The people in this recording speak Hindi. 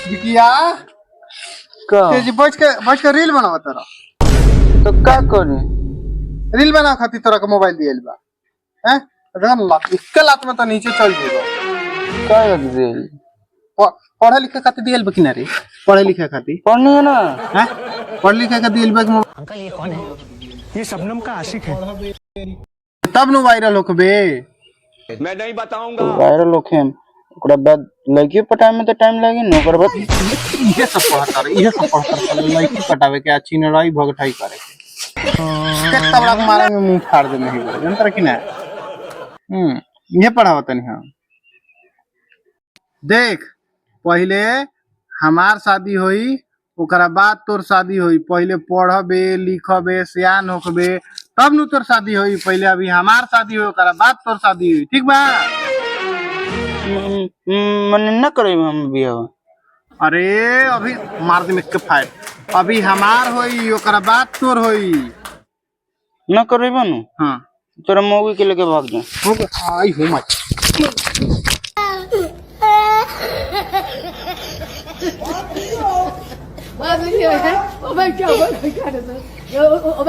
बिकिया का तेजी बैठ के रील बनावा तोरा तो का करे रील बना खातिर तोरा के मोबाइल दियल बा हैं देखन लात इसके लात में तो नीचे चल जेबो का दे पढ़े लिखे खातिर दियल बा कि ना रे पढ़े लिखे खातिर पढ़नी है ना हैं पढ़ लिखे के दियल बा कि अंकल ये कौन है? ये शबनम का आशिक है। तब नु वायरल होकबे मैं नहीं बताऊंगा। वायरल होखे ओकरा बाद लड़की पटाए में तो टाइम लागी न ओकरा बाद ये सब पढ़ता लड़की पटावे के अच्छी लड़ाई भगठाई करे के तबला मारे में मुंह फाड़ दे नहीं बोले जनता कि ना ये पढ़ावत नहीं हम देख पहले हमार शादी होई ओकरा बाद तोर शादी होई पहले पढ़बे लिखबे सियान होकबे तब नु तोर शादी होई पहले अभी हमार शादी होई ओकरा बाद तोर शादी होई ठीक बा मन न करे हम बियाह अरे अभी मार दे में के फाइट अभी हमार होई ओकरा बाद तोर होई न करे बनु हां तोरा मौगी के लेके भाग जा हो आई हो much Oh my God, what kind of